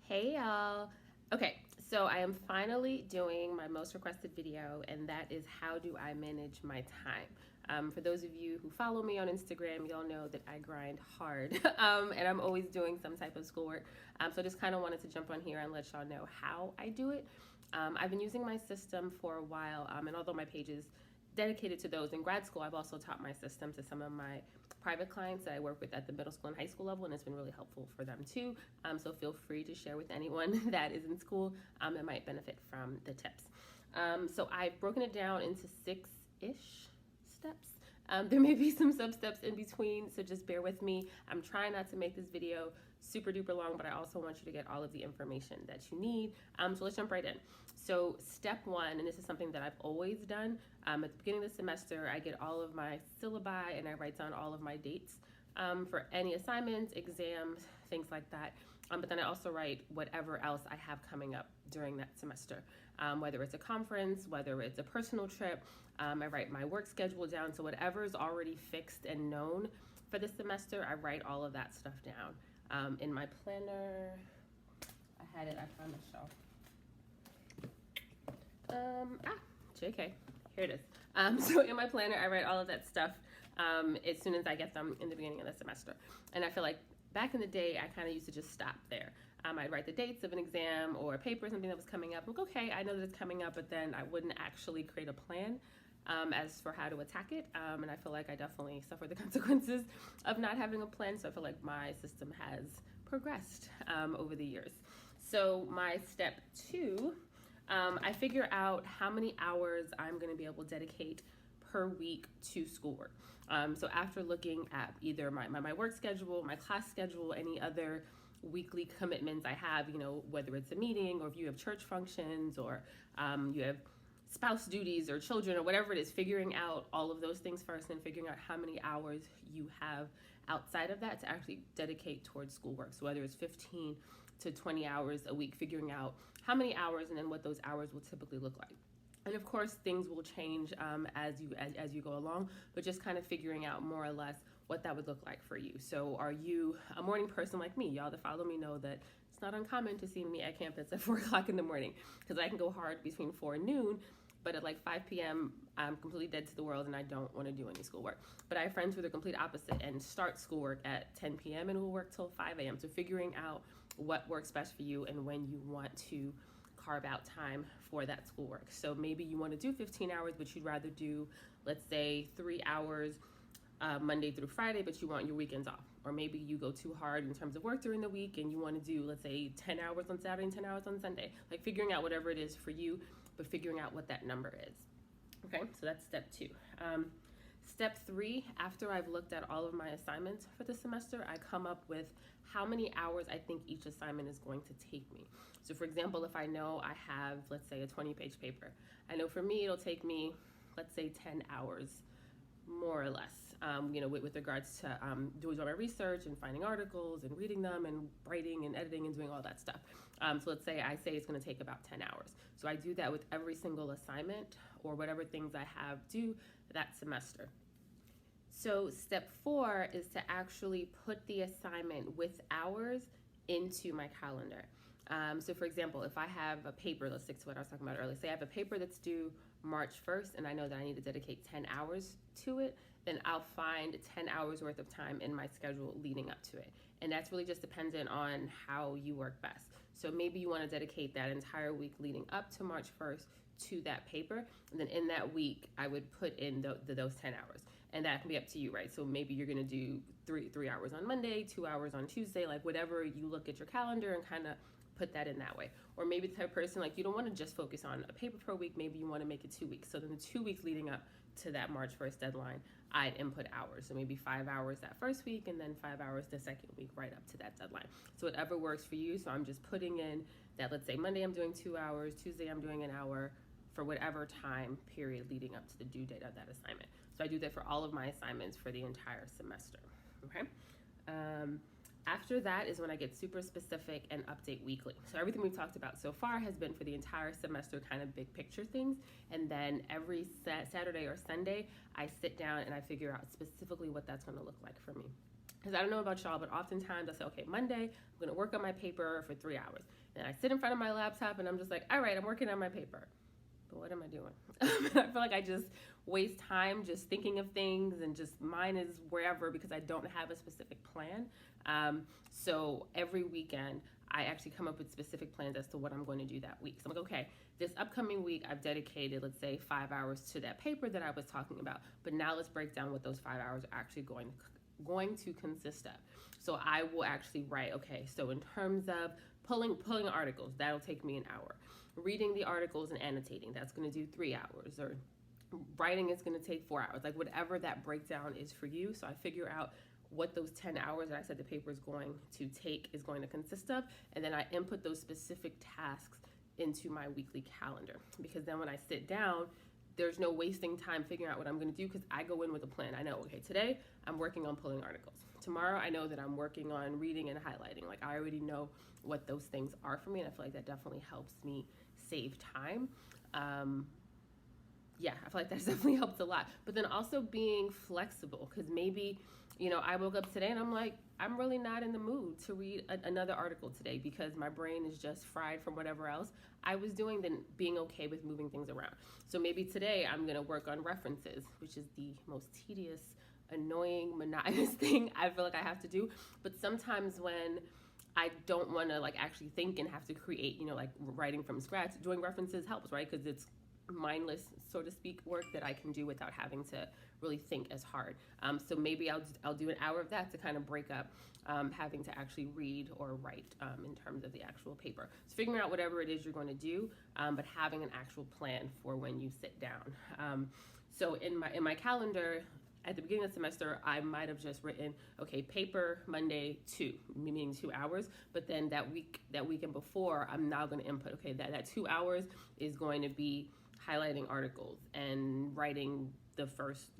Hey y'all. Okay, so I am finally doing my most requested video, and that is how do I manage my time. For those of you who follow me on Instagram, y'all know that I grind hard and I'm always doing some type of schoolwork. So I just kind of wanted to jump on here and let y'all know how I do it. I've been using my system for a while, and although my page is dedicated to those in grad school, I've also taught my system to some of my private clients that I work with at the middle school and high school level, and it's been really helpful for them too. So feel free to share with anyone that is in school that might benefit from the tips. So I've broken it down into 6-ish steps. There may be some sub steps in between, so just bear with me. I'm trying not to make this video super duper long, but I also want you to get all of the information that you need. So let's jump right in. So step one, and this is something that I've always done, at the beginning of the semester, I get all of my syllabi and I write down all of my dates for any assignments, exams, things like that. But then I also write whatever else I have coming up during that semester, whether it's a conference, whether it's a personal trip. I write my work schedule down. So whatever is already fixed and known for the semester, I write all of that stuff down. In my planner, I had it, I promise y'all. JK, here it is. So in my planner, I write all of that stuff as soon as I get them in the beginning of the semester. And I feel like back in the day, I kind of used to just stop there. I'd write the dates of an exam or a paper or something that was coming up. I'm like, okay, I know that it's coming up, but then I wouldn't actually create a plan as for how to attack it. And I feel like I definitely suffer the consequences of not having a plan. So I feel like my system has progressed over the years. So my step two, I figure out how many hours I'm going to be able to dedicate per week to schoolwork. So after looking at either my work schedule, my class schedule, any other weekly commitments I have, you know, whether it's a meeting or if you have church functions or you have spouse duties or children or whatever it is, figuring out all of those things first and figuring out how many hours you have outside of that to actually dedicate towards schoolwork. So whether it's 15 to 20 hours a week, figuring out how many hours and then what those hours will typically look like. And of course, things will change as you go along, but just kind of figuring out more or less what that would look like for you. So are you a morning person like me? Y'all that follow me know that it's not uncommon to see me at campus at 4 o'clock in the morning because I can go hard between 4 and noon, but at like 5 p.m., I'm completely dead to the world and I don't want to do any schoolwork. But I have friends who are the complete opposite and start schoolwork at 10 p.m. and will work till 5 a.m. So figuring out what works best for you and when you want to carve out time for that schoolwork. So maybe you want to do 15 hours, but you'd rather do, let's say, 3 hours Monday through Friday, but you want your weekends off. Or maybe you go too hard in terms of work during the week and you want to do, let's say, 10 hours on Saturday and 10 hours on Sunday. Like figuring out whatever it is for you, but figuring out what that number is. Okay, so that's step two. Step three, after I've looked at all of my assignments for the semester, I come up with how many hours I think each assignment is going to take me. So for example, if I know I have, let's say, a 20-page paper, I know for me it'll take me, let's say, 10 hours, more or less, with regards to doing all my research and finding articles and reading them and writing and editing and doing all that stuff. So let's say I say it's going to take about 10 hours. So I do that with every single assignment or whatever things I have due that semester. So step four is to actually put the assignment with hours into my calendar. So for example, if I have a paper, let's stick to what I was talking about earlier. Say I have a paper that's due March 1st and I know that I need to dedicate 10 hours to it, then I'll find 10 hours worth of time in my schedule leading up to it. And that's really just dependent on how you work best. So maybe you want to dedicate that entire week leading up to March 1st to that paper. And then in that week, I would put in those 10 hours. And that can be up to you, right? So maybe you're going to do three hours on Monday, 2 hours on Tuesday, like whatever you look at your calendar and kind of put that in that way. Or maybe the type of person, like you don't want to just focus on a paper per week, maybe you want to make it 2 weeks. So then the 2 weeks leading up to that March 1st deadline, I'd input hours. So maybe 5 hours that first week and then 5 hours the second week right up to that deadline. So whatever works for you. So I'm just putting in that, let's say Monday I'm doing 2 hours, Tuesday I'm doing an hour, for whatever time period leading up to the due date of that assignment. So I do that for all of my assignments for the entire semester, okay? After that is when I get super specific and update weekly. So everything we've talked about so far has been for the entire semester, kind of big picture things. And then every Saturday or Sunday, I sit down and I figure out specifically what that's gonna look like for me. Because I don't know about y'all, but oftentimes I say, okay, Monday, I'm going to work on my paper for 3 hours. And I sit in front of my laptop and I'm just like, all right, I'm working on my paper. But what am I doing? I feel like I just waste time just thinking of things, and just mine is wherever because I don't have a specific plan. So every weekend, I actually come up with specific plans as to what I'm going to do that week. So I'm like, okay, this upcoming week, I've dedicated, let's say, 5 hours to that paper that I was talking about. But now let's break down what those 5 hours are actually going to consist of. So I will actually write, okay, so in terms of pulling articles, that'll take me an hour. Reading the articles and annotating, that's going to do 3 hours. Or writing is going to take 4 hours. Like whatever that breakdown is for you. So I figure out what those 10 hours that I said the paper is going to take is going to consist of, and then I input those specific tasks into my weekly calendar. Because then when I sit down, there's no wasting time figuring out what I'm going to do, because I go in with a plan. I know, okay, today I'm working on pulling articles. Tomorrow I know that I'm working on reading and highlighting. Like I already know what those things are for me, and I feel like that definitely helps me save time. Yeah, I feel like that's definitely helped a lot. But then also being flexible, because maybe, I woke up today and I'm like, I'm really not in the mood to read another article today because my brain is just fried from whatever else I was doing, then being okay with moving things around. So maybe today I'm going to work on references, which is the most tedious, annoying, monotonous thing I feel like I have to do. But sometimes when I don't want to actually think and have to create, writing from scratch, doing references helps, right? Because it's mindless, so to speak, work that I can do without having to really think as hard. So maybe I'll do an hour of that to kind of break up having to actually read or write in terms of the actual paper. So figuring out whatever it is you're going to do, but having an actual plan for when you sit down. So in my calendar, at the beginning of the semester, I might have just written, okay, paper Monday 2, meaning 2 hours. But then that weekend before, I'm now going to input, okay, that 2 hours is going to be highlighting articles and writing the first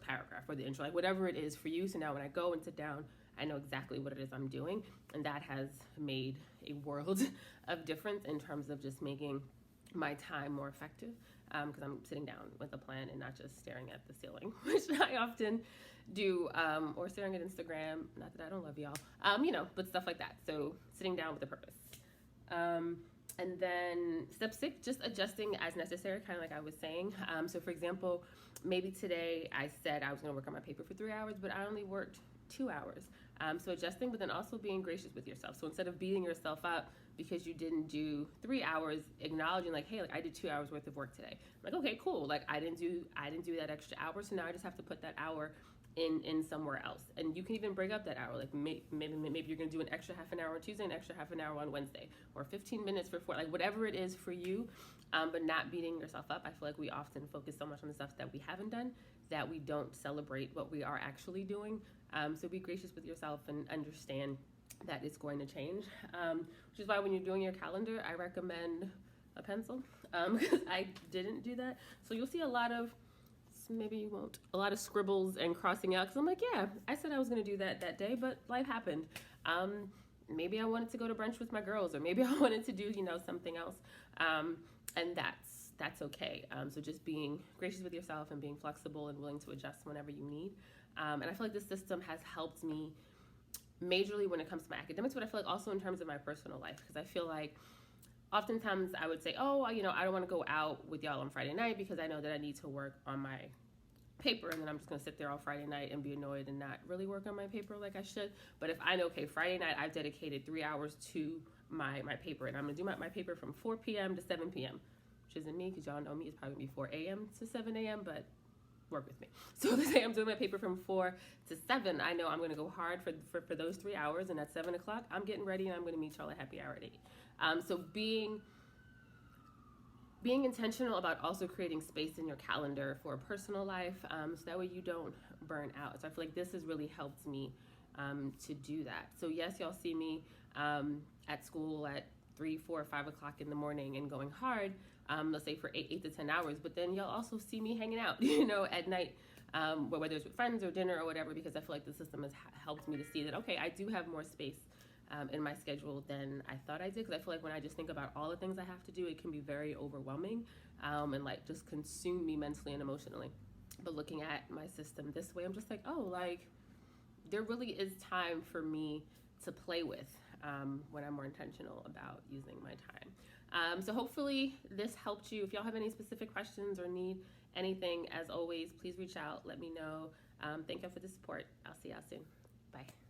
paragraph or the intro, like whatever it is for you. So now when I go and sit down, I know exactly what it is I'm doing, and that has made a world of difference in terms of just making my time more effective, because I'm sitting down with a plan and not just staring at the ceiling, which I often do, or staring at Instagram. Not that I don't love y'all, but stuff like that. So sitting down with a purpose. And then step 6, just adjusting as necessary, kind of like I was saying. So for example, maybe today I said I was going to work on my paper for 3 hours, but I only worked 2 hours. So adjusting, but then also being gracious with yourself. So instead of beating yourself up because you didn't do 3 hours, acknowledging hey, I did 2 hours worth of work today. Okay, cool. I didn't do that extra hour, so now I just have to put that hour in somewhere else. And you can even break up that hour. Maybe you're going to do an extra half an hour on Tuesday, an extra half an hour on Wednesday, or 15 minutes for 4, whatever it is for you, but not beating yourself up. I feel like we often focus so much on the stuff that we haven't done that we don't celebrate what we are actually doing. So be gracious with yourself and understand that it's going to change, which is why when you're doing your calendar, I recommend a pencil, because I didn't do that. So you'll see a lot of, maybe you won't, a lot of scribbles and crossing out, because I'm like, yeah, I said I was going to do that day, but life happened. Maybe I wanted to go to brunch with my girls, or maybe I wanted to do, something else, and that's okay. So just being gracious with yourself and being flexible and willing to adjust whenever you need. And I feel like this system has helped me majorly when it comes to my academics, but I feel like also in terms of my personal life, because I feel like oftentimes I would say, oh, I don't want to go out with y'all on Friday night because I know that I need to work on my paper, and then I'm just going to sit there all Friday night and be annoyed and not really work on my paper like I should. But if I know, okay, Friday night I've dedicated 3 hours to my paper, and I'm going to do my paper from 4 p.m. to 7 p.m., which isn't me because y'all know me, it's probably going to be 4 a.m. to 7 a.m., but work with me. So let's say I'm doing my paper from 4 to 7. I know I'm going to go hard for those 3 hours, and at 7 o'clock, I'm getting ready and I'm going to meet y'all at happy hour at 8. So being intentional about also creating space in your calendar for a personal life, so that way you don't burn out. So I feel like this has really helped me to do that. So yes, y'all see me at school at 3, 4, 5 o'clock in the morning and going hard, let's say for 8 to 10 hours, but then y'all also see me hanging out, at night, whether it's with friends or dinner or whatever, because I feel like the system has helped me to see that, okay, I do have more space in my schedule than I thought I did, because I feel like when I just think about all the things I have to do, it can be very overwhelming and just consume me mentally and emotionally. But looking at my system this way, I'm just like, oh, there really is time for me to play with when I'm more intentional about using my time. So hopefully this helped you. If y'all have any specific questions or need anything, as always, please reach out. Let me know. Thank you for the support. I'll see y'all soon. Bye.